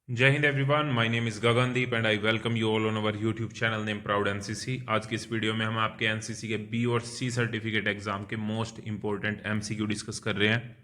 जय Hind everyone, my name is Gagandeep and I welcome you all on our YouTube channel name proud NCC. आज की इस video में हम आपके एनसीसी के बी और सी सर्टिफिकेट एग्जाम के मोस्ट इंपॉर्टेंट एमसीक्यू डिस्कस कर रहे हैं।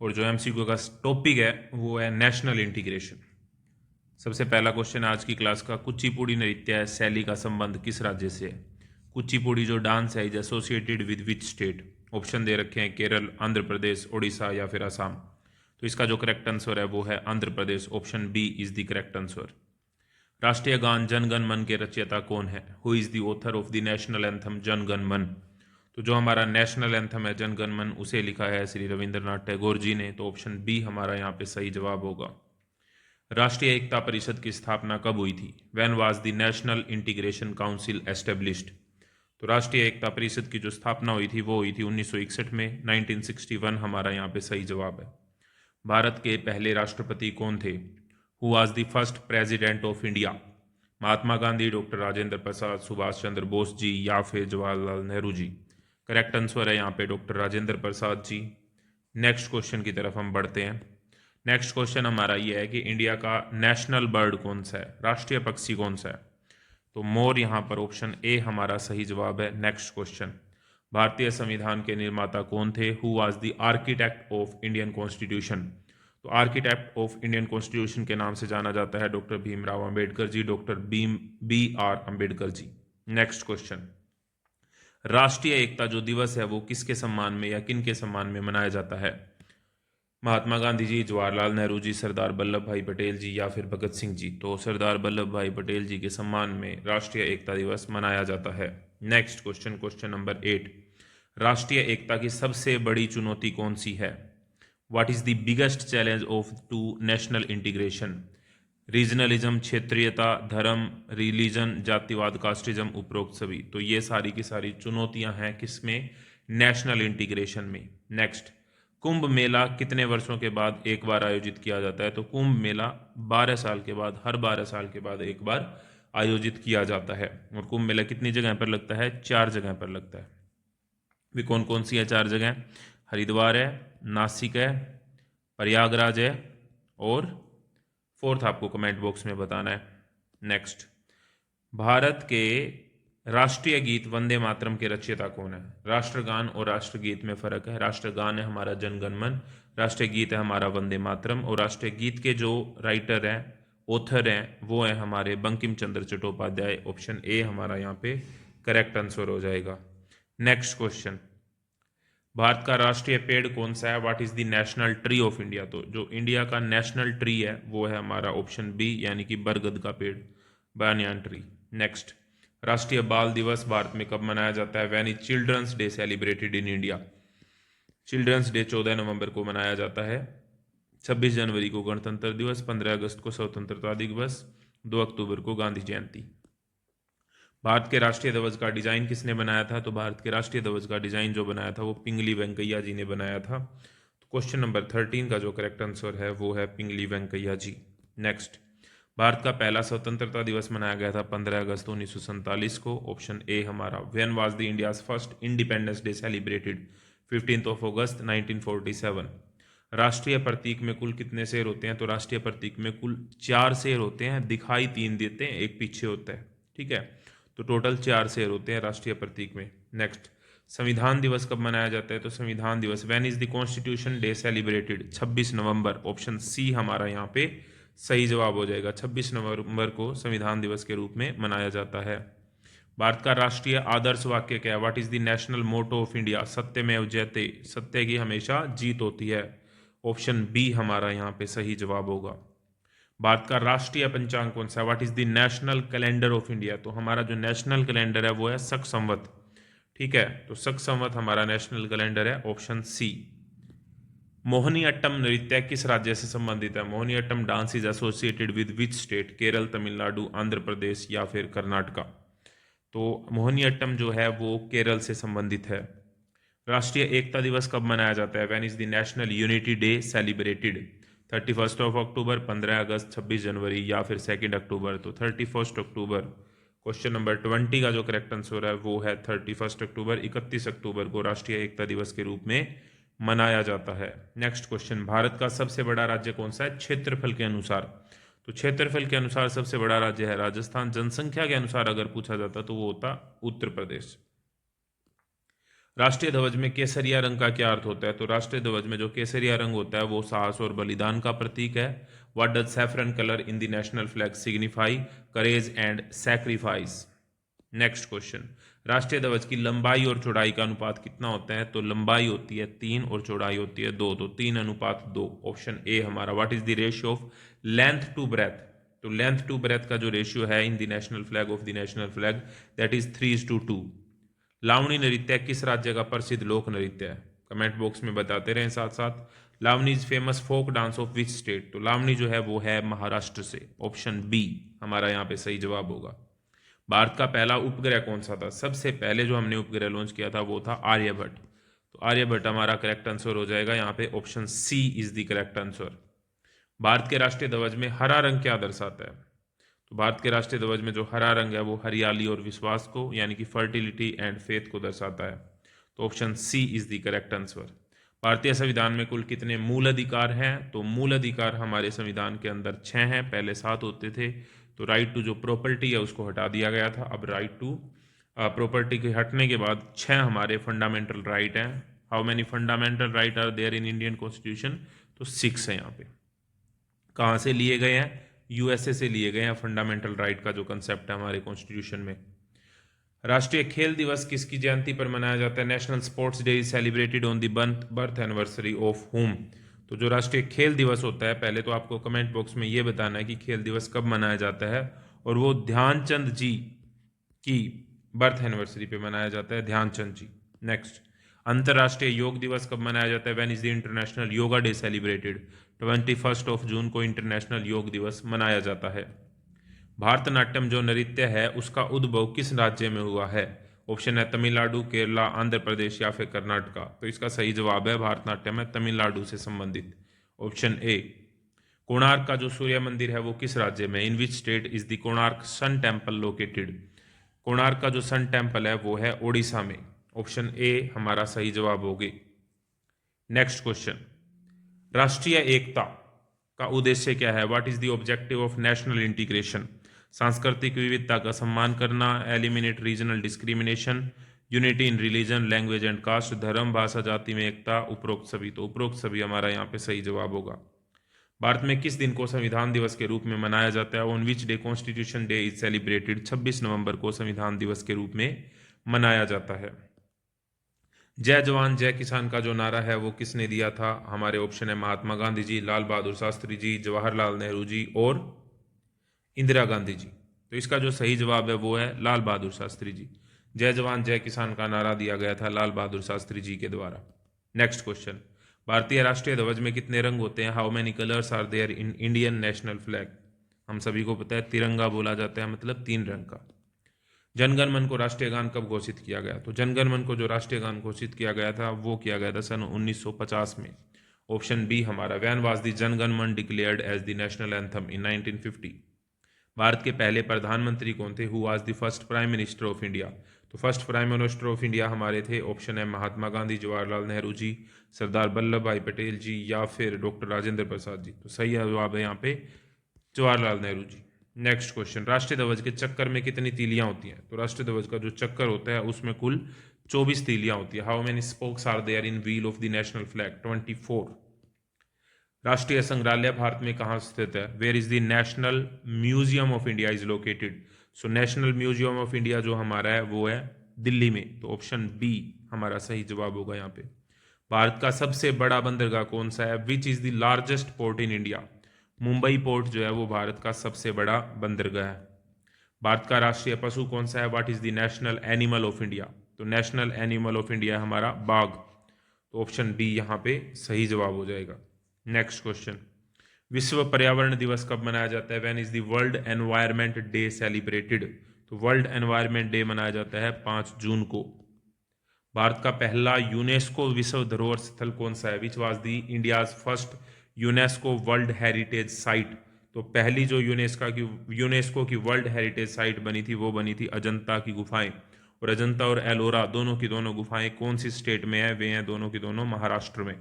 और जो एमसीक्यू का टॉपिक है वो है नेशनल इंटीग्रेशन। सबसे पहला क्वेश्चन आज की क्लास का, कुचिपुड़ी नृत्य शैली का संबंध किस राज्य से है? कुचिपुड़ी जो डांस है is associated with which state? Option दे रखे हैं केरल, आंध्र प्रदेश, उड़ीसा या फिर असम। तो इसका जो करेक्ट आंसर है वो है Andhra Pradesh. Option B is the correct answer. राष्ट्रीय गान जन गण मन के रचयिता कौन है? Who is the author of the national anthem Jana Gana मन? तो जो हमारा नेशनल एंथम है जन गण मन उसे लिखा है श्री रविंद्रनाथ टैगोर जी ने। तो ऑप्शन बी हमारा यहाँ पे सही जवाब होगा। राष्ट्रीय एकता परिषद की स्थापना कब हुई थी? When was the national integration council established? तो राष्ट्रीय एकता परिषद की जो स्थापना हुई थी वो हुई थी 1961 में। 1961 हमारा यहाँ पे सही जवाब है। भारत के पहले राष्ट्रपति कौन थे? Who was the first president of India? Mahatma Gandhi, doctor Rajendra Prasad, Subhash Chandra Bose ji या फिर जवाहरलाल नेहरू जी? करेक्ट आंसर है यहाँ पे doctor Rajendra Prasad ji. Next question की तरफ हम बढ़ते हैं। नेक्स्ट क्वेश्चन हमारा ये है कि इंडिया का नेशनल बर्ड कौन सा है? राष्ट्रीय पक्षी कौन सा है? तो मोर यहाँ पर ऑप्शन ए हमारा सही जवाब है। नेक्स्ट क्वेश्चन, भारतीय संविधान के निर्माता कौन थे? Who was the architect of Indian constitution? तो आर्किटेक्ट ऑफ इंडियन कॉन्स्टिट्यूशन के नाम से जाना जाता है doctor Bhimrao Ambedkar ji, doctor B R Ambedkar ji. Next question, राष्ट्रीय एकता जो दिवस है वो किसके सम्मान में या किन के सम्मान में मनाया जाता है? महात्मा गांधी जी, जवाहरलाल नेहरू जी, सरदार वल्लभ भाई पटेल जी या फिर भगत सिंह जी? तो सरदार वल्लभ भाई पटेल जी के सम्मान में राष्ट्रीय एकता दिवस मनाया जाता है। नेक्स्ट क्वेश्चन, क्वेश्चन नंबर 8, राष्ट्रीय एकता की सबसे बड़ी चुनौती कौन सी है? What is the biggest challenge of to national integration? Regionalism, क्षेत्रीयता, धर्म, रिलीजन, जातिवाद, कास्टिज्म, उपरोक्त सभी? तो ये सारी की सारी चुनौतियां हैं किसमें? नेशनल इंटीग्रेशन में। नेक्स्ट, कुंभ मेला कितने वर्षों के बाद एक बार आयोजित किया जाता है? तो कुंभ मेला 12 साल के बाद, हर 12 साल के बाद एक बार आयोजित किया जाता है। और कुंभ मेला कितनी जगह पर लगता है? 4 जगह पर लगता है। वे कौन कौन सी है 4 जगह? हरिद्वार है, नासिक है, प्रयागराज है और फोर्थ आपको कमेंट बॉक्स में बताना है। नेक्स्ट, भारत के राष्ट्रीय गीत वंदे मातरम के रचयिता कौन है? राष्ट्रगान और राष्ट्रगीत में फर्क है। राष्ट्रगान है हमारा जनगण मन, राष्ट्रीय गीत है हमारा वंदे मातरम। और राष्ट्रीय गीत के जो राइटर हैं, ऑथर हैं, वो है हमारे बंकिम चंद्र चट्टोपाध्याय। ऑप्शन ए हमारा यहाँ पे करेक्ट आंसर हो जाएगा। नेक्स्ट क्वेश्चन, भारत का राष्ट्रीय पेड़ कौन सा है? What is the national tree of India? तो जो इंडिया का नेशनल ट्री है वो है हमारा ऑप्शन बी, यानी कि बरगद का पेड़, banyan ट्री। नेक्स्ट, राष्ट्रीय बाल दिवस भारत में कब मनाया जाता है? When is children's day celebrated in India? Children's day 14 नवंबर को मनाया जाता है। 26 जनवरी को गणतंत्र दिवस, 15 अगस्त को स्वतंत्रता दिवस, 2 अक्टूबर को गांधी जयंती। भारत के राष्ट्रीय ध्वज का डिजाइन किसने बनाया था? तो भारत के राष्ट्रीय ध्वज का डिजाइन जो बनाया था वो पिंगली वेंकैया जी ने बनाया था। तो क्वेश्चन नंबर 13 का जो करेक्ट आंसर है वो है पिंगली वेंकैया जी। नेक्स्ट, भारत का पहला स्वतंत्रता दिवस मनाया गया था 15 अगस्त 1947 को। ऑप्शन ए हमारा। When was the India's first independence day celebrated? 15 अगस्त 1947। राष्ट्रीय प्रतीक में कुल कितने शेर होते हैं? तो राष्ट्रीय प्रतीक में कुल 4 शेर होते हैं, दिखाई 3 देते हैं, एक पीछे होता है। ठीक है, तो टोटल 4 शेर होते हैं राष्ट्रीय प्रतीक में। नेक्स्ट, संविधान दिवस कब मनाया जाता है? तो संविधान दिवस, when is the constitution day celebrated? 26 नवंबर। ऑप्शन सी हमारा यहाँ पे सही जवाब हो जाएगा। 26 नवंबर को संविधान दिवस के रूप में मनाया जाता है। भारत का राष्ट्रीय आदर्श वाक्य क्या है? What is the national motto of India? सत्यमेव जयते, सत्य की हमेशा जीत होती है। ऑप्शन बी हमारा यहाँ पे सही जवाब होगा। भारत का राष्ट्रीय पंचांग कौन सा है? What is the national calendar of India? तो हमारा जो नेशनल कैलेंडर है वो है शक संवत। ठीक है, तो शक संवत हमारा नेशनल कैलेंडर है। Option C. मोहिनीअट्टम नृत्य किस राज्य से संबंधित है? Mohiniyattam dance is associated with which state? Kerala, Tamil Nadu, Andhra Pradesh या फिर कर्नाटका? तो मोहिनीअट्टम जो है वो केरल से संबंधित है। राष्ट्रीय एकता दिवस कब मनाया जाता है? When is the national unity day celebrated? 31 अक्टूबर, 15 अगस्त, 26 जनवरी या फिर 2 अक्टूबर? तो 31 अक्टूबर। क्वेश्चन नंबर 20 का जो करेक्ट आंसर है वो है 31 अक्टूबर। 31 अक्टूबर को राष्ट्रीय एकता दिवस के रूप में मनाया जाता है। नेक्स्ट क्वेश्चन, भारत का सबसे बड़ा राज्य कौन सा है क्षेत्रफल के अनुसार? तो क्षेत्रफल के अनुसार सबसे बड़ा राज्य है राजस्थान। जनसंख्या के अनुसार अगर पूछा जाता तो वो होता उत्तर प्रदेश। राष्ट्रीय ध्वज में केसरिया रंग का क्या अर्थ होता है? तो राष्ट्रीय ध्वज में जो केसरिया रंग होता है वो साहस और बलिदान का प्रतीक है। What does saffron colour in the national flag signify? Courage and sacrifice. Next question, राष्ट्रीय ध्वज की लंबाई और चौड़ाई का अनुपात कितना होता है? तो लंबाई होती है 3 और चौड़ाई होती है 2, तो 3:2। ऑप्शन ए हमारा। What is the ratio of length to breadth? तो लेंथ टू ब्रेथ का जो रेशियो है in the national flag of the national flag, that is 3:2। Lavani नृत्य किस राज्य का प्रसिद्ध लोक नृत्य है? कमेंट बॉक्स में बताते रहें साथ साथ। Lavani is famous folk dance of which state? तो लावणी जो है वो है महाराष्ट्र से। ऑप्शन बी हमारा यहाँ पे सही जवाब होगा। भारत का पहला उपग्रह कौन सा था? सबसे पहले जो हमने उपग्रह लॉन्च किया था वो था आर्यभट्ट। तो आर्यभट्ट हमारा करेक्ट आंसर हो जाएगा यहाँ पे। Option C is the correct answer. Bharat के राष्ट्रीय ध्वज में हरा रंग क्या दर्शाता है? तो भारत के राष्ट्रीय ध्वज में जो हरा रंग है वो हरियाली और विश्वास को, यानी कि फर्टिलिटी एंड फेथ को दर्शाता है। तो option C is the correct answer. भारतीय संविधान में कुल कितने मूल अधिकार हैं? तो मूल अधिकार हमारे संविधान के अंदर 6 हैं, पहले 7 होते थे। तो राइट टू जो प्रॉपर्टी है उसको हटा दिया गया था, अब राइट टू प्रॉपर्टी के हटने के बाद 6 हमारे फंडामेंटल राइट हैं। How many fundamental right are there in Indian constitution? तो 6 है यहाँ पे। कहाँ से लिए गए हैं? यूएसए से लिए गए हैं फंडामेंटल राइट का जो कंसेप्ट है हमारे कॉन्स्टिट्यूशन में। राष्ट्रीय खेल दिवस किसकी जयंती पर मनाया जाता है? National sports day is celebrated on the birth anniversary of हुम? तो जो राष्ट्रीय खेल दिवस होता है, पहले तो आपको कमेंट बॉक्स में ये बताना है कि खेल दिवस कब मनाया जाता है, और वो ध्यानचंद जी की बर्थ एनिवर्सरी पे मनाया जाता है, ध्यानचंद जी। नेक्स्ट, अंतर्राष्ट्रीय योग दिवस कब मनाया जाता है? When is the international yoga day celebrated? 21 जून को इंटरनेशनल योग दिवस मनाया जाता है। भारतनाट्यम जो नृत्य है उसका उद्भव किस राज्य में हुआ है? ऑप्शन है तमिलनाडु, केरला, आंध्र प्रदेश या फिर कर्नाटका। तो इसका सही जवाब है भारतनाट्यम है तमिलनाडु से संबंधित। Option A. कोणार्क का जो सूर्य मंदिर है वो किस राज्य में? In which state is the Konark sun temple located? Konark का जो सन टेम्पल है वो है ओडिशा में। ऑप्शन ए हमारा सही जवाब होगी। नेक्स्ट क्वेश्चन, राष्ट्रीय एकता का उद्देश्य क्या है? What is the objective of national integration? सांस्कृतिक विविधता का सम्मान करना, eliminate regional discrimination, unity in religion, language and caste, धर्म, भाषा, जाति में एकता, उपरोक्त सभी। तो उपरोक्त सभी हमारा यहाँ पे सही जवाब होगा। भारत में किस दिन को संविधान दिवस के रूप में मनाया जाता है? On which day constitution day is celebrated? 26 नवंबर को संविधान दिवस के रूप में मनाया जाता है। जय जवान जय किसान का जो नारा है वो किसने दिया था? हमारे ऑप्शन है महात्मा गांधी जी, लाल बहादुर शास्त्री जी, जवाहरलाल नेहरू जी और इंदिरा गांधी जी। तो इसका जो सही जवाब है वो है लाल बहादुर शास्त्री जी। जय जवान जय किसान का नारा दिया गया था लाल बहादुर शास्त्री जी के द्वारा। नेक्स्ट क्वेश्चन, भारतीय राष्ट्रीय ध्वज में कितने रंग होते हैं? How many colours are there in Indian national flag? हम सभी को पता है तिरंगा बोला जाता है, मतलब 3 रंग का। जनगण मन को राष्ट्रीय गान कब घोषित किया गया? तो जनगण मन को जो राष्ट्रीय गान घोषित किया गया था वो किया गया था सन 1950 में। ऑप्शन बी हमारा। When was the Jana Gana Mana declared as the national anthem? In 1950। Bharat के पहले प्रधानमंत्री कौन थे? Who was the first prime minister of India? तो first prime minister of India हमारे थे, ऑप्शन है महात्मा गांधी, जवाहरलाल नेहरू जी, सरदार वल्लभ भाई पटेल जी या फिर डॉक्टर राजेंद्र प्रसाद जी। तो सही जवाब है यहाँ पे जवाहरलाल नेहरू जी। नेक्स्ट क्वेश्चन, राष्ट्रीय ध्वज के चक्कर में कितनी तीलियां होती हैं? तो राष्ट्रीय ध्वज का जो चक्कर होता है उसमें कुल 24 तीलियां होती है। How many spokes are there in wheel of the national flag? 24। राष्ट्रीय संग्रहालय भारत में कहाँ स्थित है? Where is the national museum of India is located? So national museum of India जो हमारा है वो है दिल्ली में। तो ऑप्शन बी हमारा सही जवाब होगा यहाँ पे। भारत का सबसे बड़ा बंदरगाह कौन सा है? Which is the largest port in India? Mumbai port जो है वो भारत का सबसे बड़ा बंदरगाह है। भारत का राष्ट्रीय पशु कौन सा है? What is the national animal of India? तो नेशनल एनिमल ऑफ इंडिया है हमारा बाघ। तो ऑप्शन बी यहाँ पे सही जवाब हो जाएगा। नेक्स्ट क्वेश्चन, विश्व पर्यावरण दिवस कब मनाया जाता है? When is the world environment day celebrated? तो वर्ल्ड एनवायरमेंट डे मनाया जाता है 5 जून को। भारत का पहला यूनेस्को विश्व धरोहर स्थल कौन सा है? Which was the India's first UNESCO world heritage site? तो पहली जो यूनेस्को की वर्ल्ड हेरिटेज साइट बनी थी वो बनी थी अजंता की गुफाएं। और अजंता और एलोरा दोनों की दोनों गुफाएं कौन सी स्टेट में है? वे हैं दोनों की दोनों महाराष्ट्र में।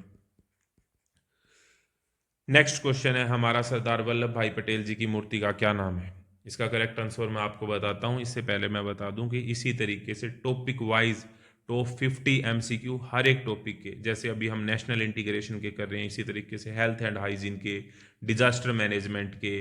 नेक्स्ट क्वेश्चन है, हमारा सरदार वल्लभ भाई पटेल जी की मूर्ति का क्या नाम है? इसका करेक्ट आंसर मैं आपको बताता हूँ। इससे पहले मैं बता दूं कि इसी तरीके से टॉपिक वाइज टॉप 50 एमसीक्यू हर एक टॉपिक के, जैसे अभी हम नेशनल इंटीग्रेशन के कर रहे हैं, इसी तरीके से हेल्थ एंड हाइजीन के, डिजास्टर मैनेजमेंट के,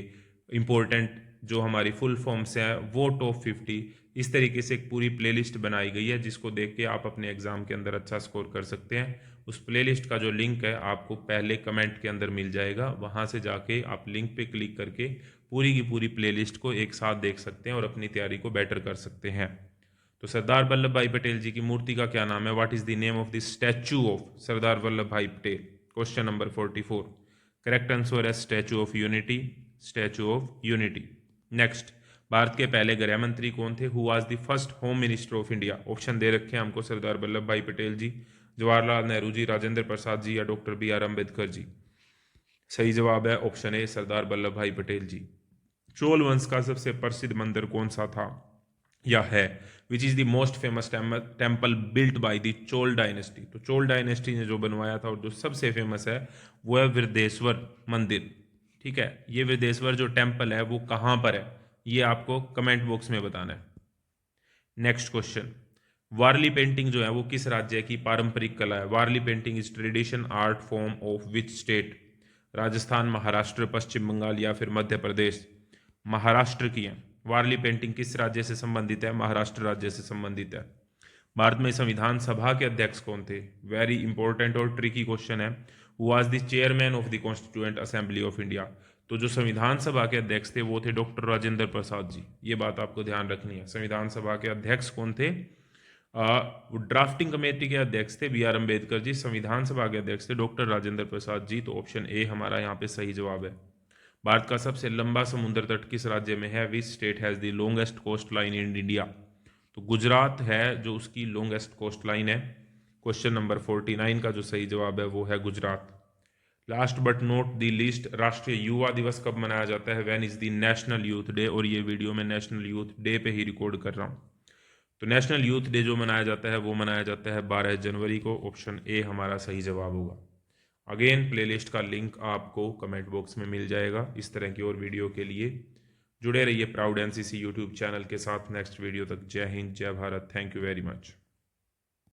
इंपॉर्टेंट जो हमारी फुल फॉर्म्स हैं वो टॉप 50, इस तरीके से एक पूरी प्लेलिस्ट बनाई गई है जिसको देख के आप अपने एग्जाम के अंदर अच्छा स्कोर कर सकते हैं। उस प्लेलिस्ट का जो लिंक है आपको पहले कमेंट के अंदर मिल जाएगा, वहां से जाके आप लिंक पे क्लिक करके पूरी की पूरी प्लेलिस्ट को एक साथ देख सकते हैं और अपनी तैयारी को बेटर कर सकते हैं। तो सरदार वल्लभ भाई पटेल जी की मूर्ति का क्या नाम है? What is the name of the statue of Sardar Vallabh Bhai Patel? Question number 44। Correct answer है statue of unity, statue of unity. Next, Bharat के पहले गृह मंत्री कौन थे? Who was the first home minister of India? Option दे रखे हैं हमको, सरदार वल्लभ भाई पटेल जी, जवाहरलाल नेहरू जी, राजेंद्र प्रसाद जी या doctor B are Ambedkar ji. सही जवाब है ऑप्शन ए, सरदार वल्लभ भाई पटेल जी। चोल वंश का सबसे प्रसिद्ध मंदिर कौन सा था या है? Which is the most famous temple built by the Chola dynasty? तो चोल डायनेस्टी ने जो बनवाया था और जो सबसे फेमस है वो है वृद्धेश्वर मंदिर। ठीक है, ये वृद्धेश्वर जो टेम्पल है वो कहाँ पर है, ये आपको कमेंट बॉक्स में बताना है। नेक्स्ट क्वेश्चन, वारली पेंटिंग जो है वो किस राज्य की पारंपरिक कला है? Warli painting is tradition art form of which state? Rajasthan, Maharashtra, Paschim Bangal या फिर मध्य प्रदेश? महाराष्ट्र की है। वारली पेंटिंग किस राज्य से संबंधित है? महाराष्ट्र राज्य से संबंधित है। भारत में संविधान सभा के अध्यक्ष कौन थे? वेरी इंपॉर्टेंट और ट्रिकी क्वेश्चन है। Who was the chairman of the constituent assembly of India? तो जो संविधान सभा के अध्यक्ष थे वो थे डॉक्टर राजेंद्र प्रसाद जी। ये बात आपको ध्यान रखनी है। संविधान सभा के अध्यक्ष कौन थे? ड्राफ्टिंग कमेटी के अध्यक्ष थे बी आर अम्बेडकर जी, संविधान सभा के अध्यक्ष थे डॉक्टर राजेंद्र प्रसाद जी। तो ऑप्शन ए हमारा यहाँ पे सही जवाब है। भारत का सबसे लंबा समुद्र तट किस राज्य में है? Which state has the longest coast line in India? तो गुजरात है जो उसकी लॉन्गेस्ट कोस्ट लाइन है। क्वेश्चन नंबर 49 का जो सही जवाब है वो है Gujarat. Last but not the least, राष्ट्रीय युवा दिवस कब मनाया जाता है? When is the national youth day? और ये वीडियो मैं नेशनल यूथ डे पे ही रिकॉर्ड कर रहा हूँ। तो नेशनल यूथ डे जो मनाया जाता है वो मनाया जाता है 12 जनवरी को। ऑप्शन ए हमारा सही जवाब होगा। अगेन प्लेलिस्ट का लिंक आपको कमेंट बॉक्स में मिल जाएगा। इस तरह की और वीडियो के लिए जुड़े रहिए प्राउड एनसीसी यूट्यूब चैनल के साथ। नेक्स्ट वीडियो तक जय हिंद, जय Bharat. Thank you very much.